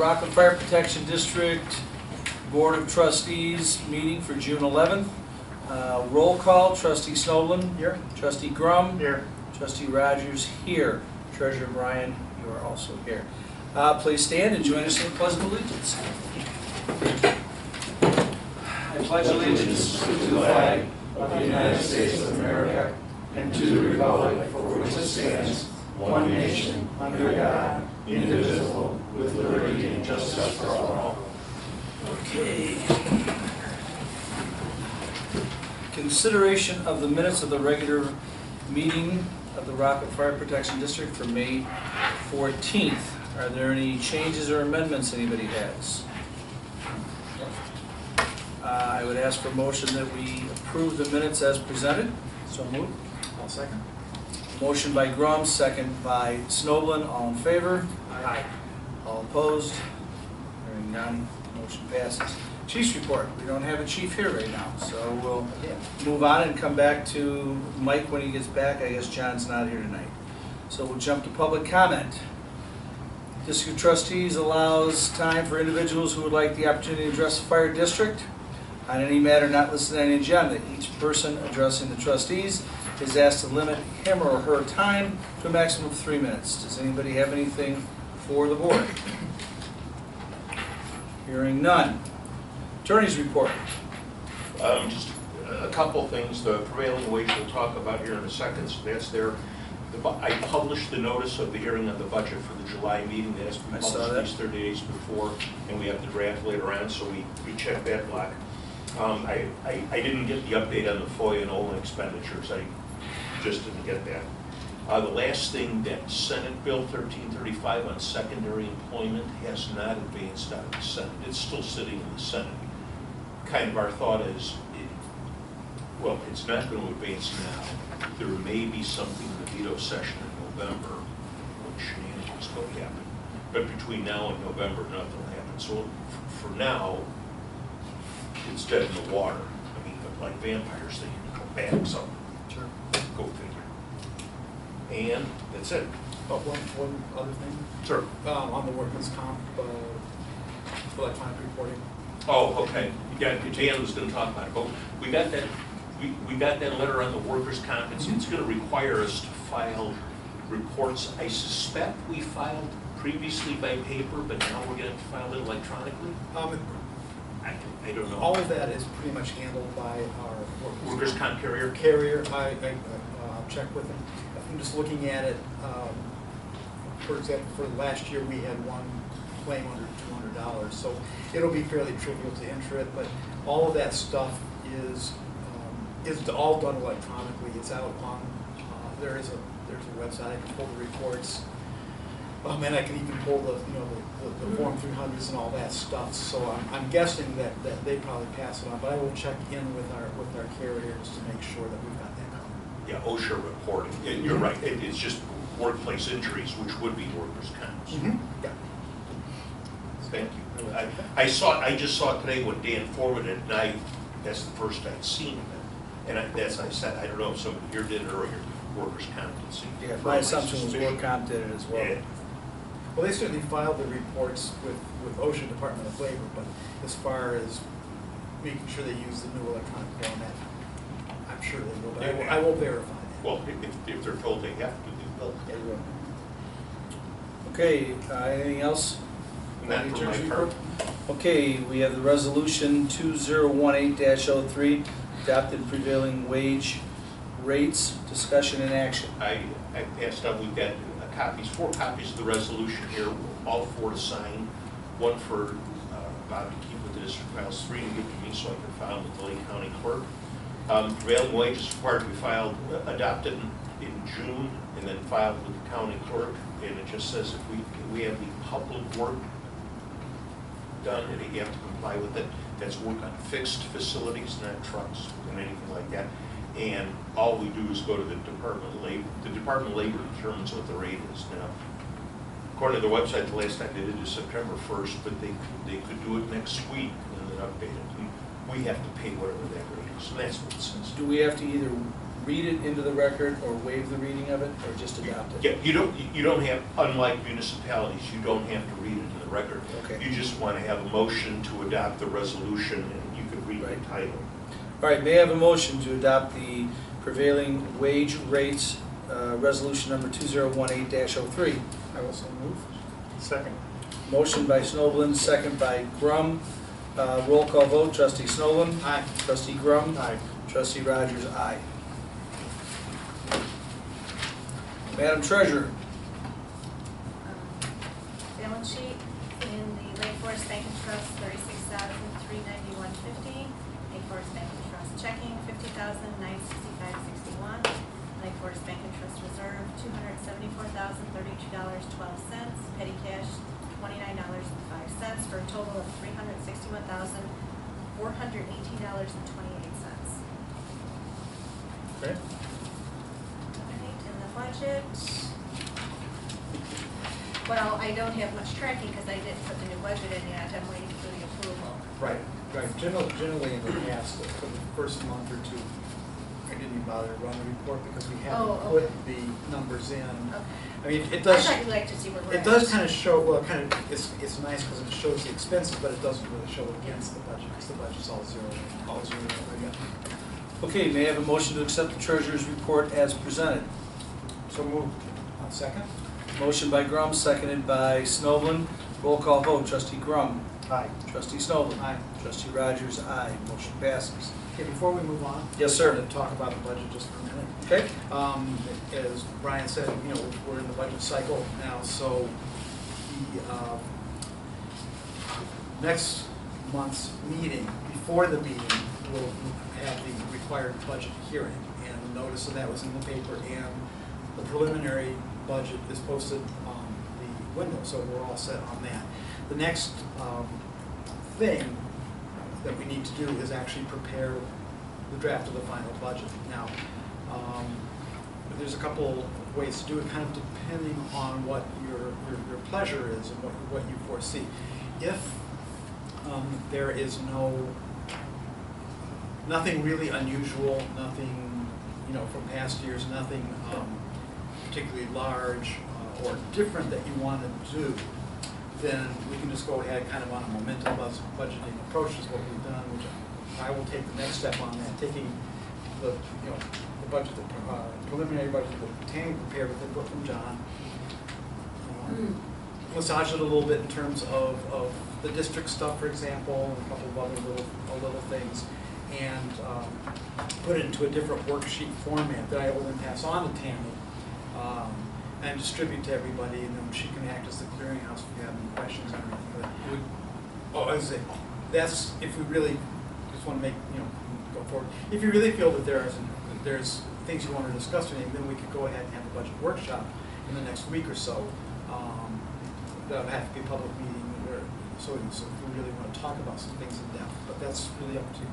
Rockland Fire Protection District Board of Trustees meeting for June 11th. Roll call, Trustee Snowland. Here. Trustee Grum. Here. Trustee Rogers here. Treasurer Bryan, you are also here. Please stand and join us in the Pledge of Allegiance. I pledge allegiance to the flag of the United States of America and to the republic for which it stands, one nation, under God, indivisible, with liberty and justice for all. Okay. Consideration of the minutes of the regular meeting of the Rockland Fire Protection District for May 14th. Are there any changes or amendments anybody has? I would ask for a motion that we approve the minutes as presented. So moved. I'll second. Motion by Grum, second by Snowland. All in favor? Aye. All opposed? Hearing none, motion passes. Chief's report. We don't have a chief here right now, so we'll move on and come back to Mike when he gets back. I guess John's not here tonight. So we'll jump to public comment. District Trustees allows time for individuals who would like the opportunity to address the fire district on any matter not listed on the agenda. Each person addressing the trustees is asked to limit him or her time to a maximum of 3 minutes. Does anybody have anything for the board? Hearing none. Attorney's report. Just a couple things. The prevailing wage we'll talk about here in a second. So that's there. I published the notice of the hearing on the budget for the July meeting. That has to be published at least 30 days before, and we have the draft later on, so we checked that block. I didn't get the update on the FOIA and OLA expenditures. I just didn't get that. The last thing, that Senate Bill 1335 on secondary employment has not advanced out of the Senate. It's still sitting in the Senate. Kind of our thought is, well, it's not going to advance now. There may be something in the veto session in November when shenanigans go happen. But between now and November, nothing will happen. So for now, it's dead in the water. I mean, but like vampires, they can come back. So Sure. Go figure. And that's it. But one other thing. Sure. On the workman's comp, electronic reporting. Oh, okay. Yeah, Dan was going to talk about it. But we got that. We got that letter on the workers' comp. It's going to require us to file reports. I suspect we filed previously by paper, but now we're going to file it electronically. I don't know. All of that is pretty much handled by our workers' comp carrier. I'll check with them. I'm just looking at it. For example, for last year we had one claim under $200, so it'll be fairly trivial to enter it. But all of that stuff is all done electronically. It's out on there's a website. I can pull the reports, and I can even pull the Form 300s and all that stuff. So I'm guessing that they probably pass it on. But I will check in with our carriers to make sure that we've got that covered. Yeah, OSHA reporting. You're right. It's just workplace injuries, which would be workers' comps. Mm-hmm. Yeah. Thank you. I just saw it today when Dan forwarded it, and that's the first I'd seen of it. And I said, I don't know if somebody here did it or your workers' comp did see it. Yeah, my assumption was work comp did it as well. Yeah. Well, they certainly filed the reports with OSHA Department of Labor, but as far as making sure they use the new electronic format, I'm sure they will, but I will verify that. Well, if they're told they have to, they will. They will. Okay, anything else? Not for my part. Okay, we have the resolution 2018-03, adopted prevailing wage rates, discussion and action. I passed out, we've got four copies of the resolution here, all four to sign. One for Bob to keep with the district files, 3 to give to me so I can file with the Lake County Clerk. Prevailing wage is required to be adopted in June and then filed with the county clerk. And it just says if we have the public work done and you have to comply with it, that's work on fixed facilities, not trucks and anything like that. And all we do is go to the Department of Labor. The Department of Labor determines what the rate is now. According to the website, the last time they did it is September 1st, but they could do it next week and then update it. And we have to pay whatever that rate is, and that's what it says. Do we have to either read it into the record or waive the reading of it, or just adopt it? Yeah, you don't have, unlike municipalities, you don't have to read it in the record. Okay. You just want to have a motion to adopt the resolution, and you could read the Right. title. All right, may I have a motion to adopt the prevailing wage rates, resolution number 2018-03? I will so move. Second. Motion by Snoblin, second by Grum. Roll call vote, trustee Snoblin. Aye. Trustee Grum. Aye. Trustee Rogers, aye. Madam Treasurer. Balance sheet in the Lake Forest Bank and Trust, $36,391.50. Lake Forest Bank and Trust checking, $50,965.61. Lake Forest Bank and Trust Reserve, $274,032.12. Petty cash, $29.05, for a total of $361,418.28. Okay. Right, in the budget, well, I don't have much tracking because I didn't put the new budget in yet. I'm waiting for the approval. Right. Generally in the past, for the first month or two, I didn't even bother to run the report because we haven't Oh, put okay. the numbers in. Okay. I mean, it I does. thought you'd like to see where we're It at. does kind of show, well, it's nice because it shows the expenses, but it doesn't really show against the budget, because the budget's all zero. Okay, may I have a motion to accept the treasurer's report as presented? So moved. Second? Motion by Grum, seconded by Snoblin. Roll call vote, trustee Grum. Aye. Trustee Snoblin. Aye. Trustee Rogers, aye. Motion passes. Okay, before we move on. Yes, sir. I want to talk about the budget just for a minute. Okay? As Brian said, you know, we're in the budget cycle now, so the next month's meeting, before the meeting, we'll have the required budget hearing. And the notice of that was in the paper, and the preliminary budget is posted on the window, so we're all set on that. The next thing that we need to do is actually prepare the draft of the final budget. Now, there's a couple ways to do it, kind of depending on what your pleasure is and what you foresee. If there is nothing really unusual, nothing, you know, from past years, nothing particularly large or different that you want to do, then we can just go ahead kind of on a momentum budgeting approach is what we've done, which I will take the next step on that, taking the, you know, the budget, the preliminary budget that Tammy prepared with input from John, massage it a little bit in terms of the district stuff, for example, and a couple of other little things, and put it into a different worksheet format that I will then pass on to Tammy, and distribute to everybody, and then she can act as the clearinghouse if you have any questions or anything. That's if we really just want to make, you know, go forward. If you really feel that there's things you want to discuss or anything, then we could go ahead and have a budget workshop in the next week or so. That'll have to be a public meeting, so if we really want to talk about some things in depth, but that's really up to you.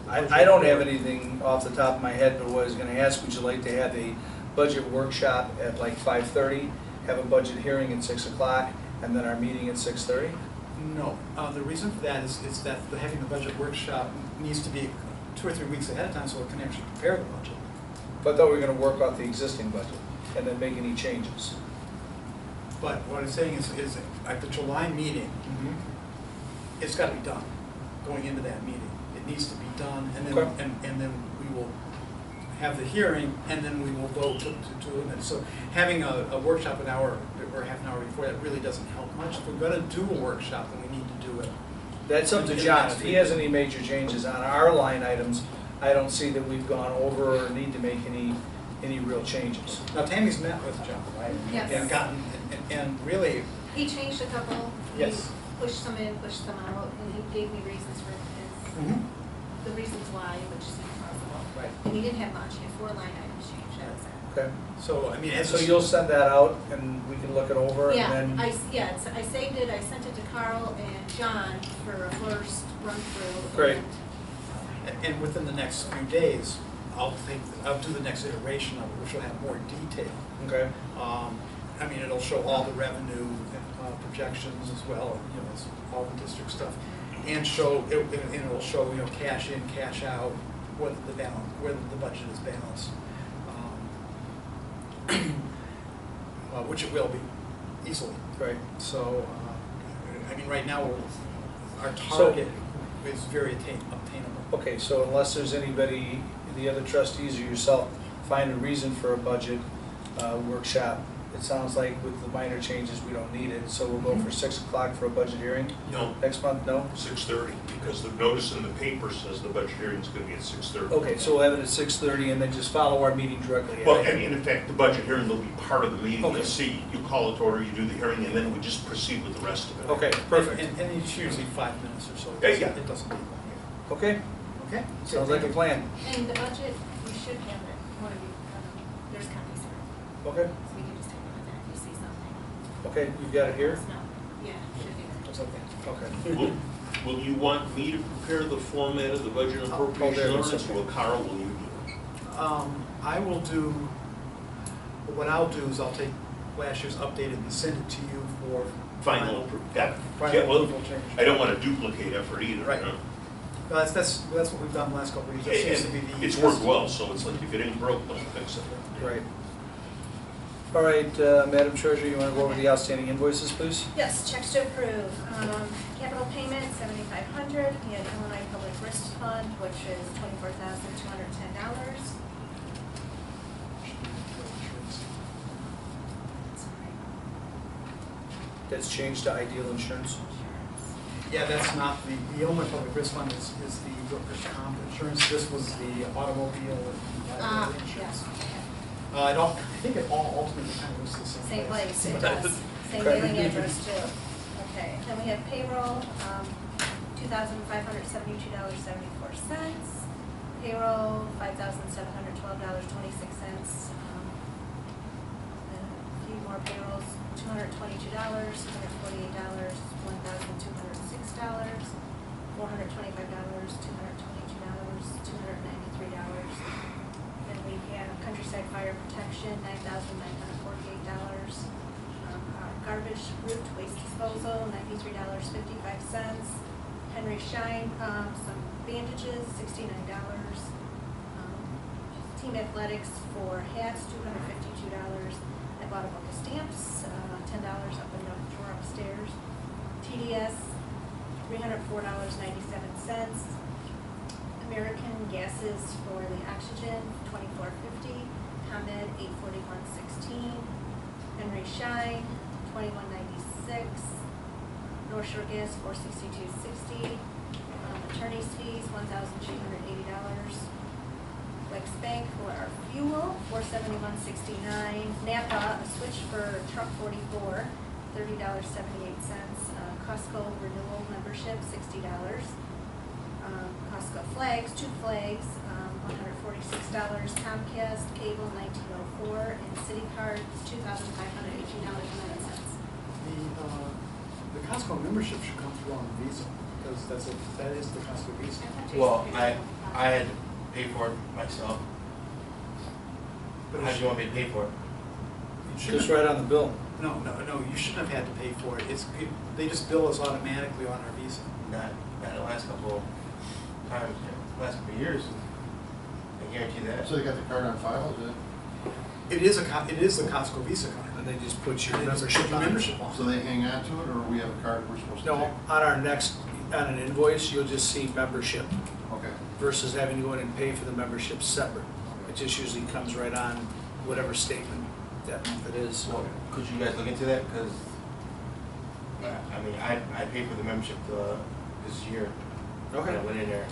I don't have anything off the top of my head, but what I was going to ask, would you like to have a budget workshop at like 5:30, have a budget hearing at 6 o'clock, and then our meeting at 6:30? No. The reason for that is that having the budget workshop needs to be 2 or 3 weeks ahead of time so we can actually prepare the budget. But I thought we were going to work off the existing budget and then make any changes. But what I'm saying is at the July meeting, it's got to be done going into that meeting. It needs to be done, and then Okay. and then we will have the hearing, and then we will vote to it. So having a workshop an hour or half an hour before that really doesn't help much. If we're going to do a workshop, then we need to do it. That's up to John. If he has any major changes on our line items, I don't see that we've gone over or need to make any real changes. Now Tammy's met with John, right? Yes. And gotten and really. He changed a couple. Yes. He pushed some in, pushed some out, and he gave me reasons for his, the reasons why, which seemed possible. Right. And he didn't have much. He had 4 line items changed. That was it. Okay. So I mean, So you'll send that out and we can look it over Yeah, and then. I saved it. I sent it to Carl and John for a first run through. Great. and within the next few days, I'll do the next iteration of it, which will have more detail. Okay. I mean, it'll show all the revenue projections as well, you know, it's all the district stuff, and it'll show, you know, cash in, cash out, whether the budget is balanced. which it will be, easily. Right. So, I mean, right now, our target is very obtainable. Okay, so unless there's anybody, the other trustees or yourself, find a reason for a budget workshop, it sounds like with the minor changes, we don't need it, so we'll go for 6 o'clock for a budget hearing No, next month, no? 6:30, because the notice in the paper says the budget hearing is going to be at 6:30. Okay, so we'll have it at 6:30 and then just follow our meeting directly. Well, I mean, in fact, the budget hearing will be part of the meeting. Okay. You see, you call it to order, you do the hearing, and then we just proceed with the rest of it. Okay, perfect. And it's usually 5 minutes or so. Yeah. It doesn't take long. Okay, Okay? sounds like a plan. And the budget, we should have it, one of you, there's copies here, Okay, so we can just take a look at that if you see something. okay, you've got it here? No, yeah, should be there. That's okay. Okay. Will you want me to prepare the format of the budget and Oh, appropriation there, ordinance, okay. or will Carl, will you do it? I will do, what I'll do is I'll take last year's updated and send it to you for Final, got it. final Yeah, well, approval change. I don't want to duplicate effort either. Right. you know? Well, that's what we've done the last couple of years. That seems to be And the it's worked well, so it's like if it ain't broke, don't fix it. Right. All right, Madam Treasurer, you want to go over the outstanding invoices, please? Yes, checks to approve. Capital payment, $7,500. We had Illinois Public Risk Fund, which is $24,210. That's changed to Ideal Insurance. Yeah, that's not the Illinois Public Risk Fund is the workers' comp insurance. This was the automobile and liability insurance. Yes. I think it all ultimately kind of goes to the Same place, it Right. does. Same Okay. mailing address too. Okay, then we have payroll, $2,572.74. Payroll, $5,712.26. A few more payrolls, $222, $148, $1,206, $425, $222, $293. Then we have Countryside Fire Protection, $9,948. Garbage route waste disposal, $93.55. Henry Shine, some bandages, $69. Team Athletics for hats, $252. I bought a book of stamps, $10 up in the drawer upstairs. TDS, $304.97. American Gases for the oxygen, $24.50. ComEd, $841.16. Henry Shine, $21.96. North Shore Gas, $462.60. Attorney's fees, $1,280. Flex Bank for our fuel, $471.69. Napa, a switch for truck 44, $30.78. Costco renewal membership, $60. Costco flags, 2 flags, $146. Comcast cable, $19.04, and city card, $2,518.09. The Costco membership should come through on Visa because that is the Costco Visa. Well, I had to pay for it myself. But How do you want me to pay for it? Just right on the bill. No, you shouldn't have had to pay for it. They just bill us automatically on our Visa. Not the last couple times, last couple of years. I guarantee that. So they got the card on file, is it? It is the Costco Visa card. And they just put your And they just membership put your on. membership on. So they hang on to it, or we have a card we're supposed to No, take? on our next, on an invoice, you'll just see membership Okay. versus having to go in and pay for the membership separate. It just usually comes right on whatever statement that month it is. Well, could you guys look into that? Because, I mean, I paid for the membership this year. Okay. And I went in there,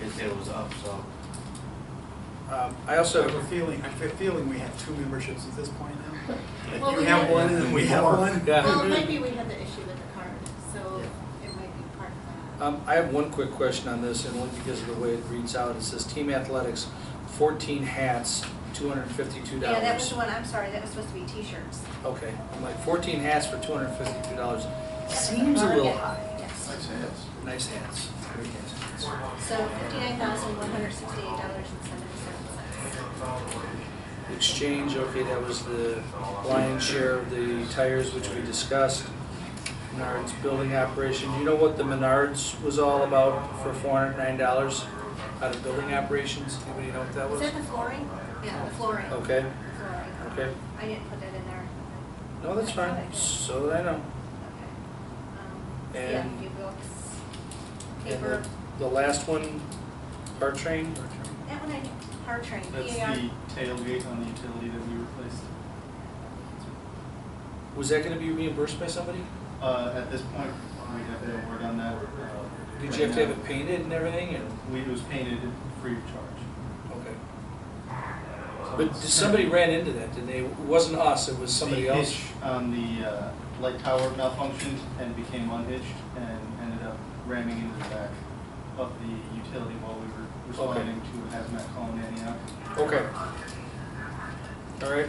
it said it was up, so. I also I have have a feeling we have 2 memberships at this point now. Well, You we have had- one and then we have one. Yeah. Well, it might be we had the issue with the card, so it might be part of that. I have one quick question on this, and only because of the way it reads out. It says Team Athletics, 14 hats, $252. Yeah, that was the one, I'm sorry, that was supposed to be t-shirts. Okay, I'm like 14 hats for $252. Seems a little high. Yes. Nice hands. Nice hats. Very nice hats. So $59,168.77. Exchange, okay, that was the lion's share of the tires, which we discussed. Menards building operation. Do you know what the Menards was all about for $409 out of building operations? Anybody know what that Was was? that the flooring? Yeah, the flooring. Okay, Flooring. Okay. I didn't put that in there. No, that's I thought I fine, did. so that I know. Okay. And- Yeah, a few books, And paper, the last one, part train? that one I did, hard train, That's PAR. the tailgate on the utility that we replaced. Was that gonna be reimbursed by somebody? At this point, we have to work on that. Did you have to have it painted and everything, and? It was painted free of charge. Okay. So But it's- somebody ran into that, didn't they? It wasn't us, it was somebody The else? hitch on the light tower malfunctioned and became unhitched and ended up ramming into the back of the utility while we were responding to a hazmat call in Antioch. Okay. All right.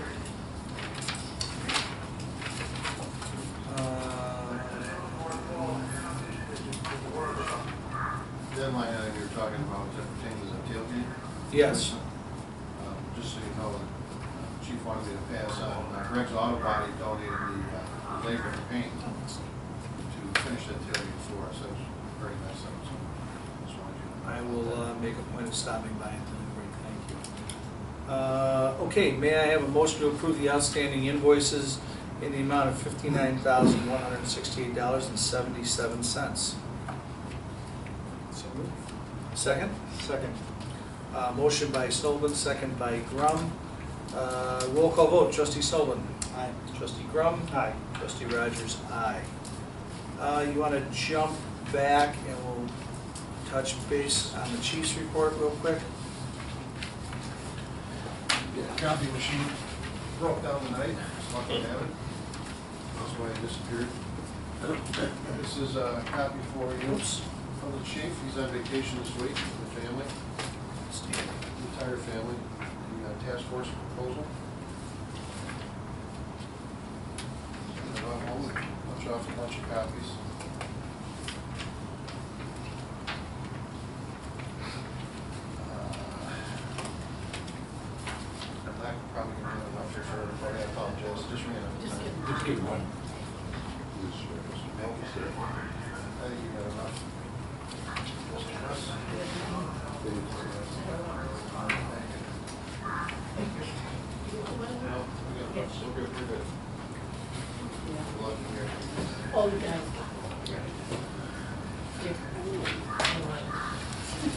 Deadline item you were talking about, that pertains to tailgate? Yes. Just so you know, Chief wanted me to pass on, Greg's Auto Body donated the labor and paint to finish that tailgate for us. That was very nice of them, so just wanted you to know. I will make a point of stopping by and delivering, thank you. Okay, may I have a motion to approve the outstanding invoices in the amount of $59,168.77? So moved. Second? Second. Motion by Snowden, second by Grum. Roll call vote, trustee Snowden. Aye. Trustee Grum. Aye. Trustee Rogers, aye. You want to jump back and we'll touch base on the chief's report real quick? Yeah, copy machine broke down tonight, lucky to have it. That's why it disappeared. This is a copy for you Oops. from the chief. He's on vacation this week with the family, entire family. The task force proposal. Send it on home, punch off a bunch of copies. I'm not probably going to do enough here for everybody. I apologize. Just ran out of time. Just keep one. I think you got enough. We're good. Good luck here. Oh, you guys.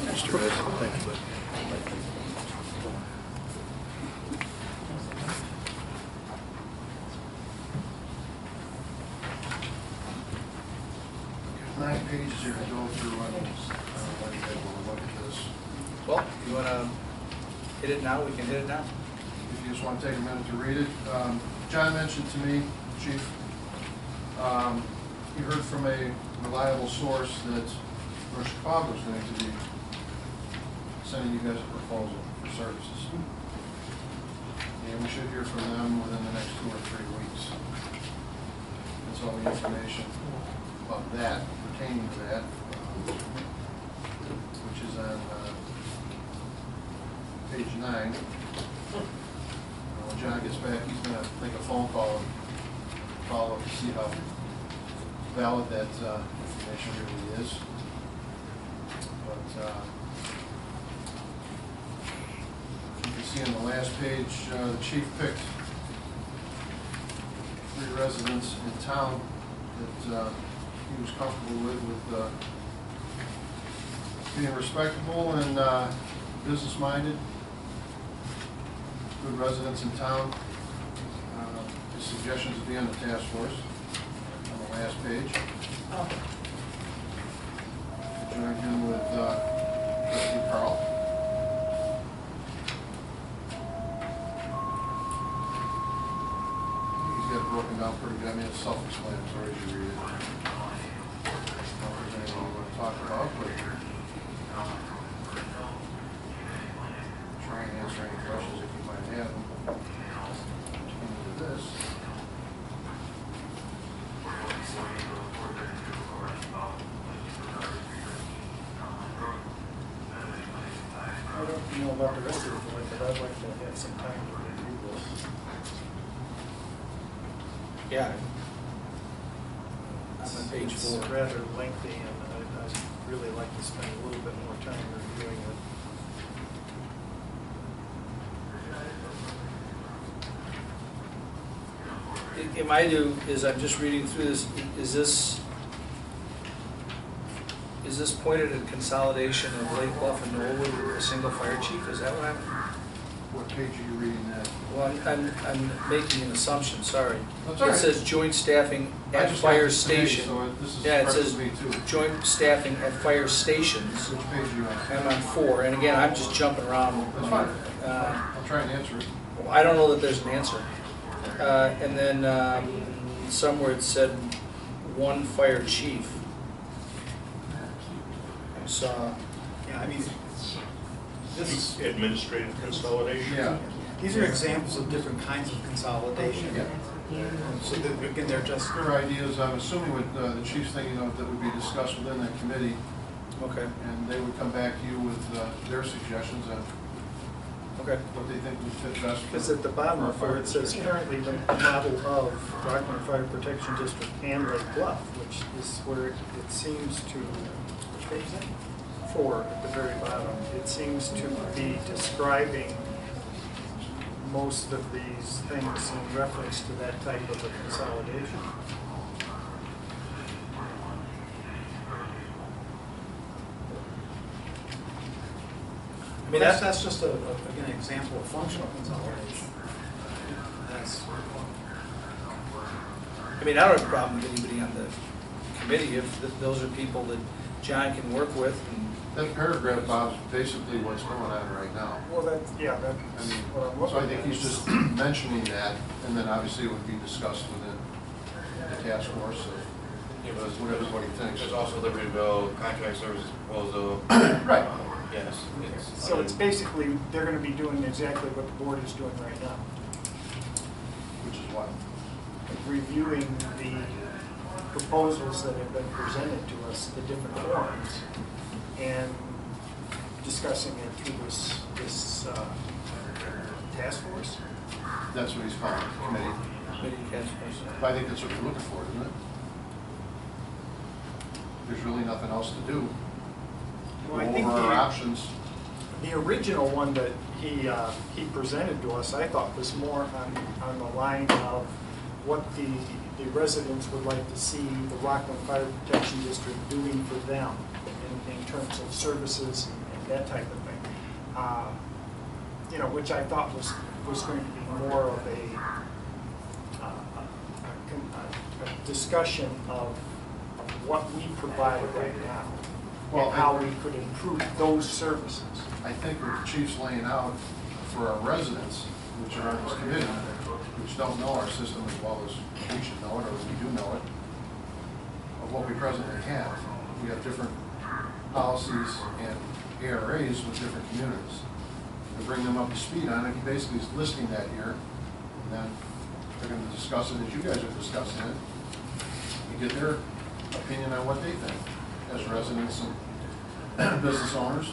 Mr. President, thank you. Nine pages here to go through. I don't know if you guys want to look at this. Well, you want to hit it now? We can hit it now. If you just want to take a minute to read it. John mentioned to me, Chief, he heard from a reliable source that North Chicago is going to be sending you guys a proposal for services. And we should hear from them within the next 2 or 3 weeks. That's all the information about that, pertaining to that, which is on page 9. When John gets back, he's going to make a phone call and follow up to see how valid that information really is. But you can see on the last page, the chief picked 3 residents in town that he was comfortable with being respectable and business-minded. Good residents in town. His suggestions would be on the task force on the last page. Join him with Trustee Carl. He's got it broken down pretty good. I mean, it's self-explanatory as you read it. I don't know if there's anything you want to talk about, but try and answer any questions if you might have them. Into this. I don't know about the rest of it, but I'd like to have some time to review this. Yeah. I'm on page It's 4. rather lengthy, and I'd really like to spend a little bit more time reviewing it. am I do, is I'm just reading through this, is this pointed at consolidation of Lake Bluff and Knollwood with a single fire chief? Is that what I'm? What page are you reading that? Well, I'm making an assumption, sorry. That's all It right. says joint staffing I at just fire got this today, station. So this is Yeah, it fresh says to me too. joint staffing at fire stations. Which page are you on? I'm on 4, and again, I'm just jumping around. That's fine. Uh, I'll try and answer it. Well, I don't know that there's an answer. And then somewhere it said one fire chief. I saw, Yeah, I mean, this, Administrative consolidation? Yeah. these are examples of different kinds of consolidation. Yeah. So that, again, they're just, Their ideas, I'm assuming what the chief's thinking of that would be discussed within that committee, okay, and they would come back to you with their suggestions on okay. what they think would fit best. Because at the bottom of where it says currently the model of Rockland Fire Protection District and Lake Bluff, which is where it seems to, which page is that? 4 at the very bottom. It seems to be describing most of these things in reference to that type of a consolidation. I mean, that's just again, an example of functional consolidation. That's, I mean, I don't have a problem with anybody on the committee if those are people that John can work with. And That paragraph, Bob's basically what's going on right now. Well, that's, yeah, that's I mean, what I'm looking so at. I think he's just mentioning that, and then obviously it would be discussed within the task force, so Yeah, but what everybody thinks. there's also Libertyville contract services proposal. Right. Yes, it's. So it's basically, they're gonna be doing exactly what the board is doing right now, Which is what? reviewing the proposals that have been presented to us, the different forms, and discussing it through this task force. That's what he's calling it, committee. committee task force. But I think that's what we're looking for, isn't it? There's really nothing else to do. Go Well, I think over our options. the original one that he presented to us, I thought was more on the line of what the residents would like to see the Rockland Fire Protection District doing for them in terms of services and that type of thing. You know, which I thought was going to be more of a discussion of what we provide right now. Well, And how we could improve those services. I think what the chief's laying out for our residents, which are on this committee, which don't know our system as well as we should know it, or we do know it, of what we presently have. We have different policies and ARAs with different communities. To bring them up to speed on it, he basically is listing that here, and then they're going to discuss it as you guys are discussing it, and get their opinion on what they think as residents and business owners,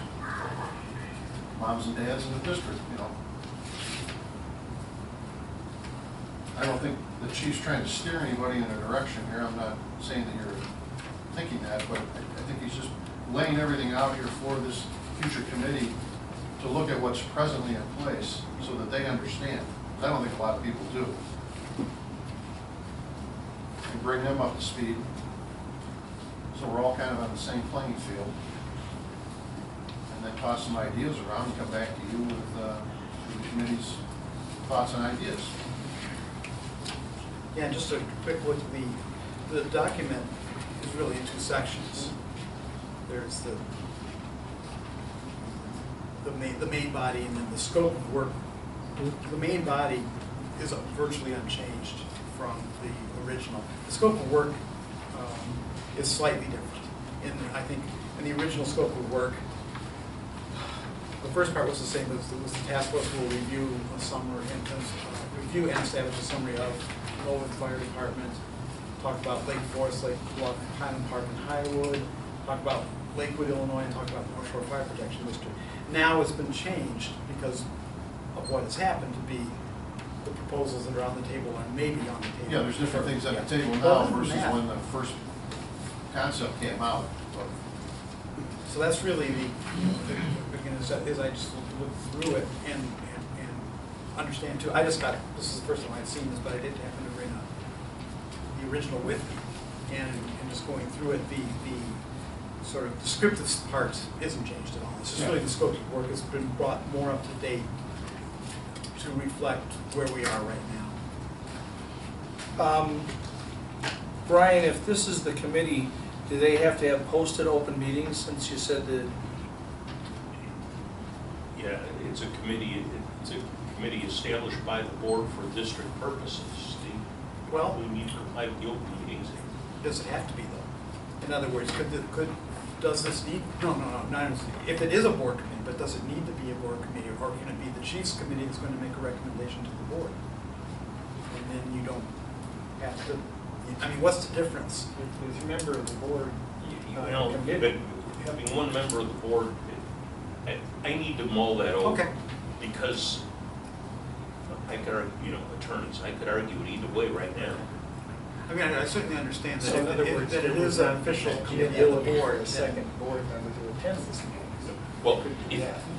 moms and dads in the district, you know. I don't think the chief's trying to steer anybody in a direction here. I'm not saying that you're thinking that, but I think he's just laying everything out here for this future committee to look at what's presently in place so that they understand. 'Cause I don't think a lot of people do. And bring them up to speed so we're all kind of on the same playing field. And then toss some ideas around and come back to you with the committee's thoughts and ideas. yeah, just a quick look at the document is really in 2 sections. There's the main body and then the scope of work. The main body is virtually unchanged from the original. The scope of work is slightly different. I think in the original scope of work, the first part was the same. It was the task force will review a summary review and establish a summary of Rockland Fire Department. Talk about Lake Forest, Lake Bluff, Highland Park, and Highwood. Talk about Lakewood, Illinois, and talk about the North Shore Fire Protection District. Now it's been changed because of what has happened to be the proposals that are on the table and maybe on the table. Yeah, there's different things on the Yeah. table But now other than versus that- when the first concept came out. But So that's really again, as I just look through it and understand too. I just got, this is the first time I'd seen this, but I did happen to bring the original with me, and just going through it, the sort of descriptive part isn't changed at all. It's just really the scope of work has been brought more up to date to reflect where we are right now. Brian, if this is the committee, do they have to have posted open meetings, since you said that? Yeah, it's a committee established by the board for district purposes, Steve. Well, We need to comply with the Open Meetings Act. does it have to be though? In other words, does this need, no, not if it is a board committee, but does it need to be a board committee, or can it be the chief's committee that's going to make a recommendation to the board? And then you don't have to, I mean, what's the difference? As a member of the board, Well, but committee. having one member of the board, I need to mull that over. Okay. Because I could argue, attorneys, I could argue it either way right now. I mean, I certainly understand that So in other words, that it is an official committee you're of the looking for board. a second board member to attend this meeting. Well,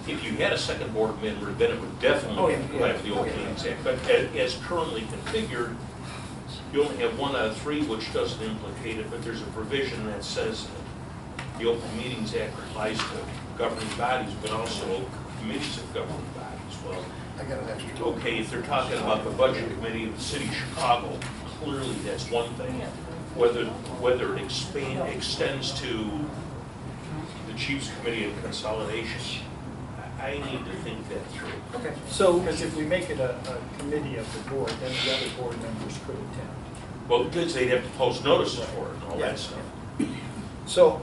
if you had a second board member, then it would Oh, definitely yeah, comply with the Open okay. Meetings Act. But as currently configured, you only have 1 out of 3, which doesn't implicate it, but there's a provision that says the Open Meetings Act applies to governing bodies, but also committees of governing bodies. Well, I got an extra. okay, if they're talking about the Budget Committee of the City of Chicago, clearly that's one thing. Whether it extends to the Chiefs Committee of Consolidation, I need to think that through. Okay. So, Because if we make it a committee of the board, then the other board members could attend. Well, because they'd have to post notices for it and all Yeah. that stuff. so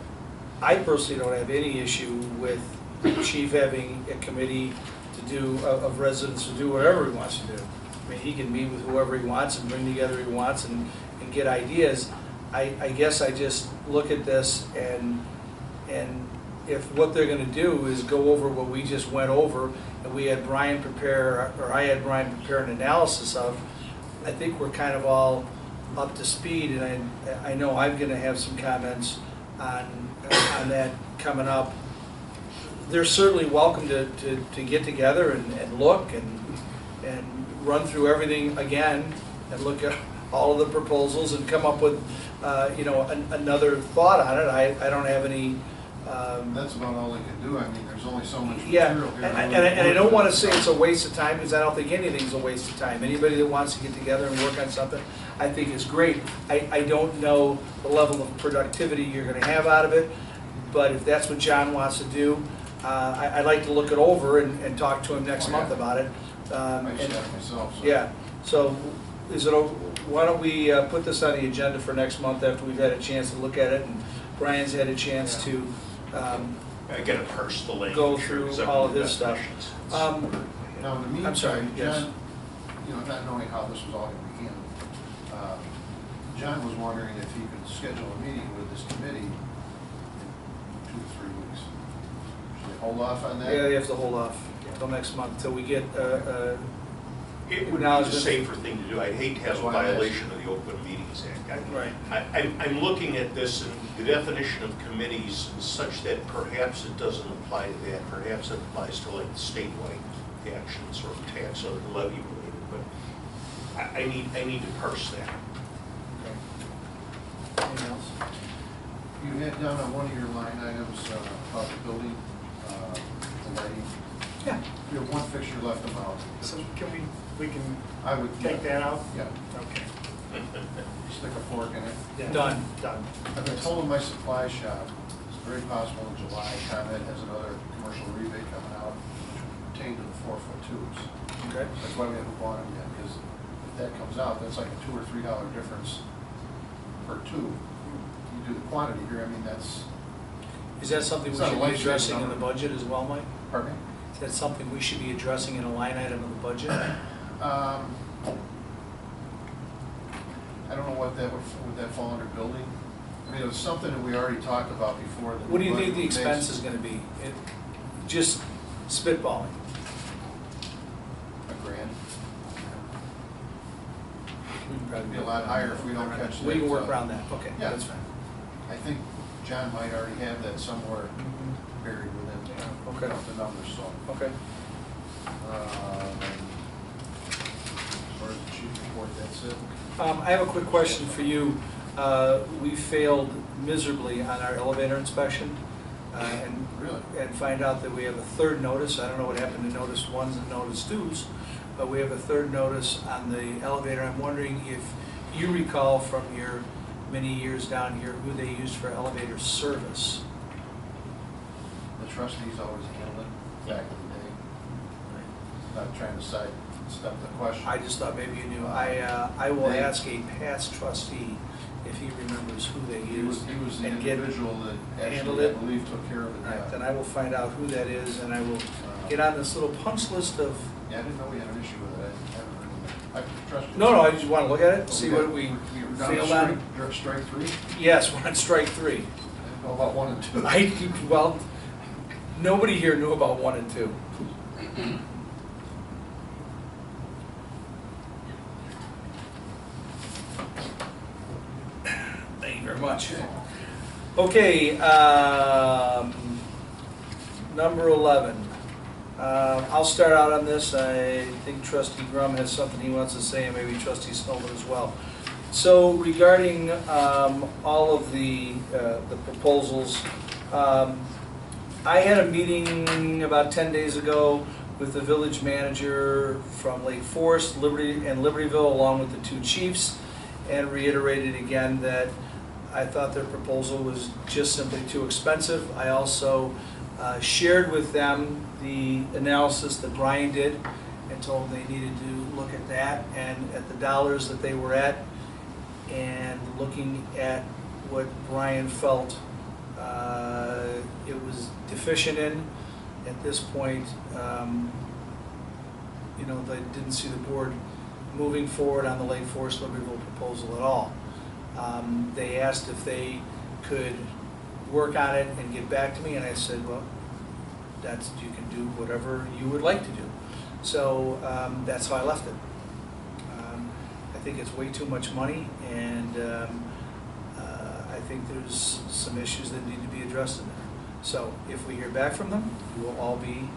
I personally don't have any issue with the chief having a committee to do, of residents to do whatever he wants to do. I mean, he can meet with whoever he wants and bring together who he wants and get ideas. I guess I just look at this and if what they're gonna do is go over what we just went over, and we had Brian prepare, or I had Brian prepare an analysis of, I think we're kind of all up to speed, and I know I'm gonna have some comments on that coming up. They're certainly welcome to get together and look and run through everything again and look at all of the proposals and come up with, another thought on it. I don't have any, That's about all they can do. I mean, there's only so much yeah, material here. and I don't want to say it's a waste of time, because I don't think anything's a waste of time. Anybody that wants to get together and work on something, I think is great. I don't know the level of productivity you're going to have out of it, but if that's what John wants to do, I'd like to look it over and talk to him next month about it. I used to have myself, so. Yeah, so why don't we put this on the agenda for next month after we've had a chance to look at it, and Brian's had a chance to I gotta parse the language. go here, through 'cause I'm all of the this stuff. definitions. Now, in the I'm sorry, meantime, yes. John, not knowing how this was all going to be handled, John was wondering if he could schedule a meeting with this committee in 2 to 3 weeks. Should they hold off on that? Yeah, you have to hold off till next month, till we get It would be Now, the safer thing to do. I'd hate to have That's a why I'm violation of the Open Meetings Act. Right. I'm looking at this, and the definition of committees is such that perhaps it doesn't apply to that. Perhaps it applies to like statewide actions or tax or levy related, but I need to parse that. anything else? You had down on one of your line items about the building, the lighting. Yeah. You have one fixture left them out. So we can I would. take that out? Yeah, Okay. stick a fork in it. Yeah. Done. Done. I've been told in my supply shop, it's very possible in July, ComEd has another commercial rebate coming out, which would pertain to the 4-foot tubes. Okay. That's why we haven't bought them yet, because if that comes out, that's like a $2 or $3 difference per tube. You do the quantity here, I mean, that's, Is that something we It's not should a be life-saving addressing in the number. budget as well, Mike? pardon me? Is that something we should be addressing in a line item of the budget? I don't know what that would that fall under building? I mean, it was something that we already talked about before. that What do you we think the budgeted expense is gonna be? Just spitballing. $1,000. We can probably It'd be a lot higher if we don't catch that. We can work around that, okay, Yeah. that's fine. I think John might already have that somewhere buried within Okay. the numbers, so. Okay. So far as the chief report, that's it. I have a quick question for you. We failed miserably on our elevator inspection, and Really? and find out that we have a third notice. I don't know what happened to notice ones and notice twos, but we have a third notice on the elevator. I'm wondering if you recall from your many years down here who they used for elevator service. The trustees always handled it back in the day. Not trying to sidestep the question. I just thought maybe you knew. I will ask a past trustee if he remembers who they He was used. the and get- individual that handled actually, I it? believe, took care of it. All right, Yeah. then I will find out who that is, and I will get on this little punch list of, Yeah, I didn't know we had an issue with it. I haven't heard of it. I trust you. no, I just want to look at it, see what we were down to failed on. strike three? Yes, we're on strike three. I didn't know about 1 and 2. Well, nobody here knew about 1 and 2. Thank you very much. Okay, number 11. I'll start out on this. I think Trustee Grum has something he wants to say, and maybe Trustee Snowman as well. So regarding all of the proposals, I had a meeting about 10 days ago with the village manager from Lake Forest, Liberty, and Libertyville, along with the two chiefs, and reiterated again that I thought their proposal was just simply too expensive. I also shared with them the analysis that Brian did and told them they needed to look at that and at the dollars that they were at, and looking at what Brian felt it was deficient in. At this point, you know, they didn't see the board moving forward on the Lake Forest Libertyville proposal at all. They asked if they could work on it and get back to me, and I said, well, you can do whatever you would like to do. So that's how I left it. I think it's way too much money, and I think there's some issues that need to be addressed in there. So if we hear back from them, you will all be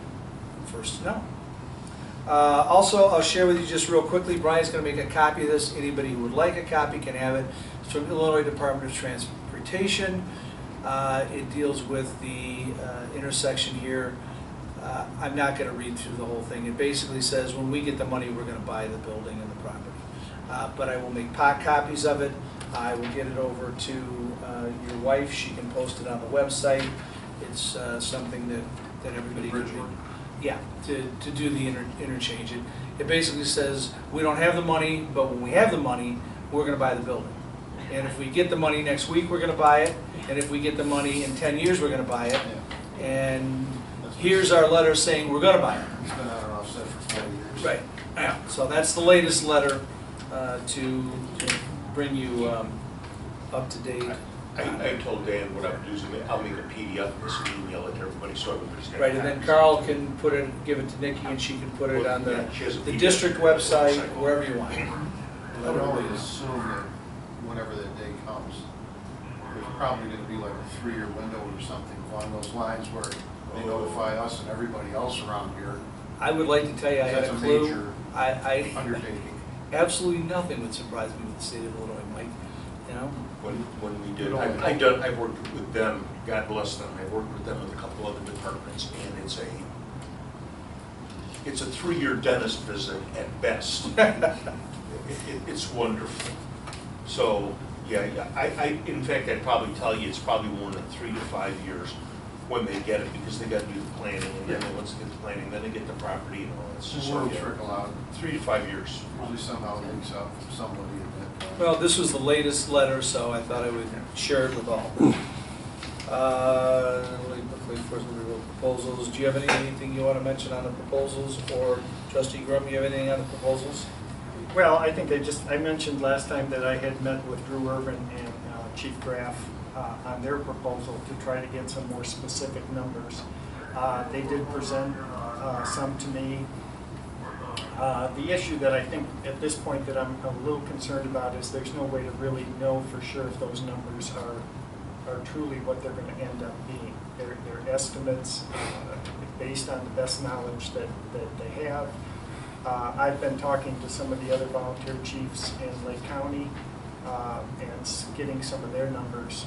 first to know. Also, I'll share with you just real quickly, Brian's going to make a copy of this. Anybody who would like a copy can have it. It's from Illinois Department of Transportation. It deals with the intersection here. I'm not going to read through the whole thing. It basically says when we get the money, we're going to buy the building and the property. But I will make copies of it. I will get it over to your wife. She can post it on the website. It's something that everybody can read. Yeah, to do the interchange. It basically says we don't have the money, but when we have the money, we're going to buy the building. And if we get the money next week, we're going to buy it. And if we get the money in 10 years, we're going to buy it. And here's our letter saying we're going to buy it. It's been on and off set for 40 years. Right. Yeah. So that's the latest letter to bring you up to date. I told Dan what I'm doing, I'll make a PDF of this and email it to everybody so everybody's got it. Right, and then Carl can put it, give it to Nikki, and she can put it on Yeah, she has a the PDF. district website, wherever you want. I would always assume that whenever that day comes, there's probably gonna be like a 3-year window or something along those lines where they notify us and everybody else around here. I would like to tell you, I had That's a a clue. major I undertaking. absolutely nothing would surprise me with the state of Illinois, Mike, you know? When we did, No. I've worked with them, God bless them, I've worked with them with a couple other departments, and it's a 3-year dentist visit at best. It's wonderful. So, yeah, in fact, I'd probably tell you it's probably more than 3 to 5 years when they get it, because they got to do the planning, and then once they get the planning, then they get the property and all that. So it'll trickle out. 3 to 5 years. Usually somehow it leaks out from somebody at that point. Well, this was the latest letter, so I thought I would share it with all. Proposals. Do you have anything you want to mention on the proposals, or Trustee Grum, you have anything on the proposals? Well, I think I mentioned last time that I had met with Drew Irvin and Chief Graff on their proposal to try to get some more specific numbers. They did present some to me. The issue that I think at this point that I'm a little concerned about is there's no way to really know for sure if those numbers are truly what they're going to end up being. They're estimates based on the best knowledge that they have. I've been talking to some of the other volunteer chiefs in Lake County and getting some of their numbers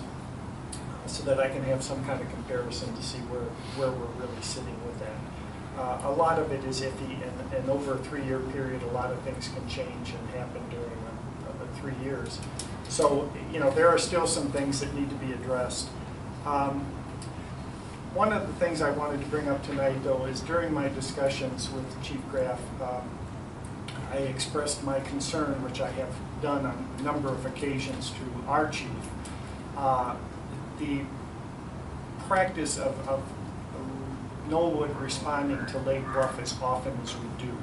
so that I can have some kind of comparison to see where we're really sitting with that. A lot of it is iffy, and over a 3-year period, a lot of things can change and happen during 3 years. So, you know, there are still some things that need to be addressed. One of the things I wanted to bring up tonight, though, is during my discussions with Chief Graff, I expressed my concern, which I have done on a number of occasions to our chief, the practice of Knollwood responding to Lake Bluff as often as we do.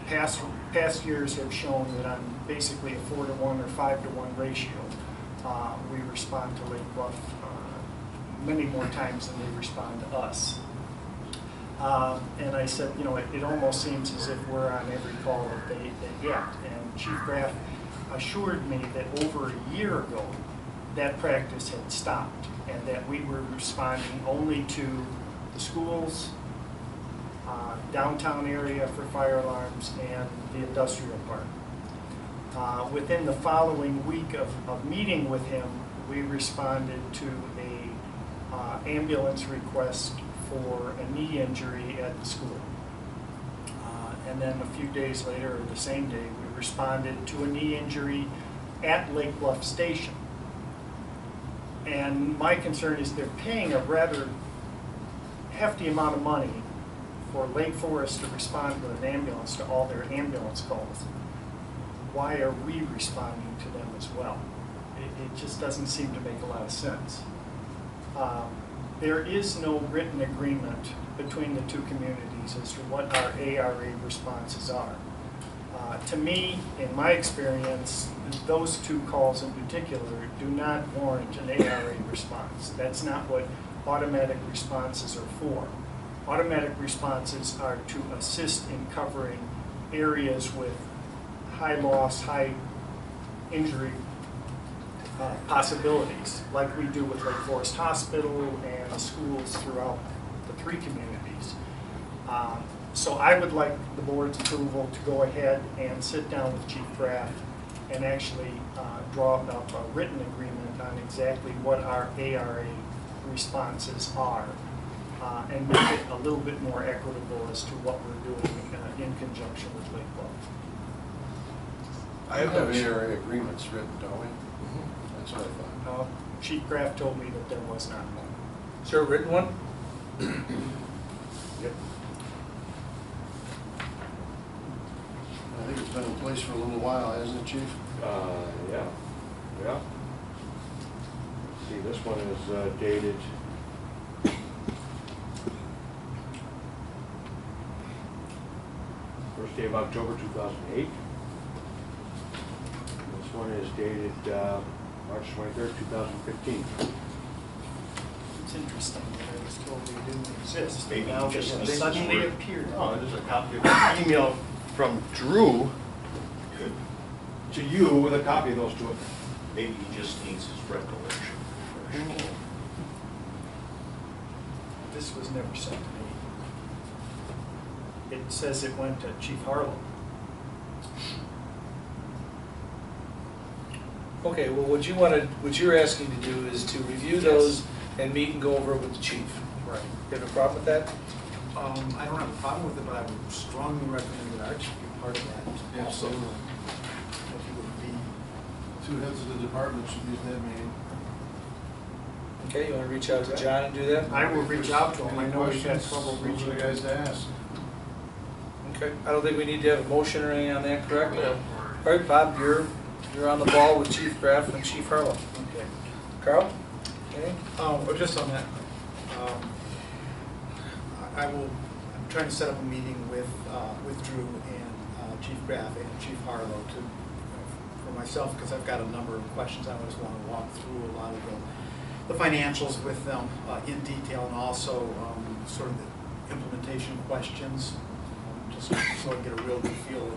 Past years have shown that on basically a 4-to-1 or 5-to-1 ratio, we respond to Lake Bluff many more times than they respond to us. And I said, you know, it almost seems as if we're on every call that they get. And Chief Graff assured me that over a year ago, that practice had stopped and that we were responding only to the schools, downtown area for fire alarms, and the industrial park. Within the following week of meeting with him, we responded to a ambulance request for a knee injury at the school. And then a few days later, or the same day, we responded to a knee injury at Lake Bluff Station. And my concern is they're paying a rather hefty amount of money for Lake Forest to respond with an ambulance to all their ambulance calls. Why are we responding to them as well? It just doesn't seem to make a lot of sense. There is no written agreement between the two communities as to what our ARA responses are. To me, in my experience, those two calls in particular do not warrant an ARA response. That's not what automatic responses are for. Automatic responses are to assist in covering areas with high loss, high injury possibilities, like we do with Lake Forest Hospital and the schools throughout the 3 communities. So I would like the board's approval to go ahead and sit down with Chief Graff and actually draw up a written agreement on exactly what our ARA responses are, and make it a little bit more equitable as to what we're doing in conjunction with Lake Bluff. I have ARA agreements written, don't we? That's what I thought. Chief Graff told me that there was not one. Is there a written one? Yep. I think it's been in place for a little while, hasn't it, Chief? Yeah. Let's see, this one is dated first day of October 2008. This one is dated March 23rd, 2015. It's interesting that I was told they didn't exist. Maybe Now you just they need suddenly to- appeared. Oh, there's a copy of an email from Drew Good. to you with a copy of those two. Maybe he just needs his recollection. This was never sent to me. It says it went to Chief Harlow. Okay, well, what you're asking to do is to review those and meet and go over it with the chief. Right. You have a problem with that? I don't have a problem with it, but I would strongly recommend that Archie be part of that. Also, Absolutely. if he would be. 2 heads of the department should be at that meeting. Okay, you want to reach out to John and do that? I will reach out to him. I Any know we've had questions? trouble Those are reaching the guys to ask. Okay, I don't think we need to have a motion or anything on that, correct? All right, Bob, you're on the ball with Chief Graff and Chief Harlow. Okay. Carl? Anything? But just on that, I'm trying to set up a meeting with Drew and Chief Graff and Chief Harlow for myself, because I've got a number of questions. I just want to walk through a lot of the financials with them in detail, and also sort of the implementation questions, just so I can get a real good feel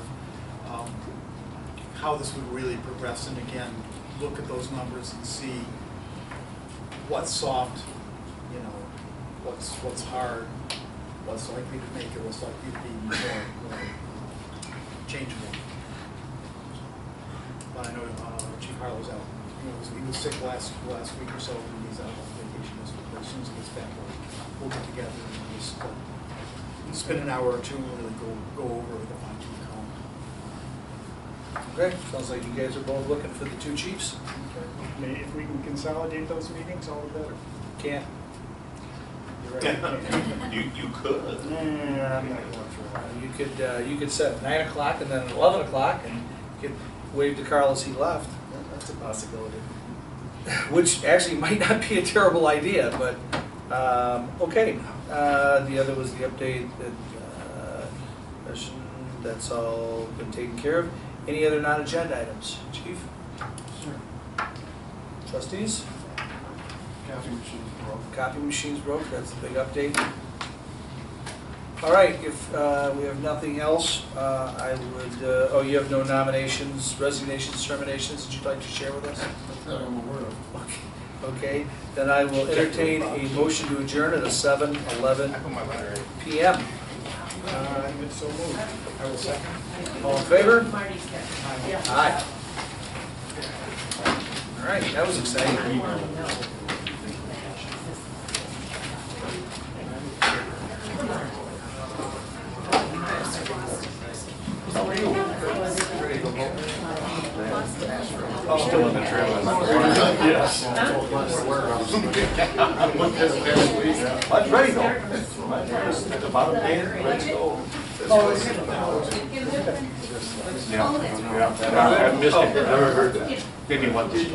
of how this would really progress, and again, look at those numbers and see what's soft, what's hard, less likely to make it, less likely to be more changeable. But I know Chief Harlow's out. He was sick last week or so, and he's out on vacation this week. But as soon as he gets back, we'll get together and just spend an hour or two and really go over with a fine-tooth comb. Okay, sounds like you guys are both looking for the two chiefs. If we can consolidate those meetings, all the better. Can't. You're right, we can't. You could. Nah, I'm not going for that. You could set 9 o'clock and then 11 o'clock and you could wave to Carl as he left. That's a possibility. Which actually might not be a terrible idea, but, okay. The other was the update that, that's all been taken care of. Any other non-agenda items? Chief? Sure. Trustees? Coffee machines broke. Copy machines broke, that's the big update. All right, if we have nothing else, I would, oh, you have no nominations, resignations, terminations that you'd like to share with us? That I'm aware of. Okay, then I will entertain a motion to adjourn at 7:11 p.m. It's so moved. I will second. All in favor? Aye. All right, that was exciting. Still in the trailer. Yes. I was ready though. At the bottom end, ready to go. Yeah, I missed it, never heard that. Maybe one. Is it?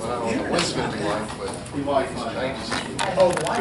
But I don't know what's going to be like, but. Oh, why?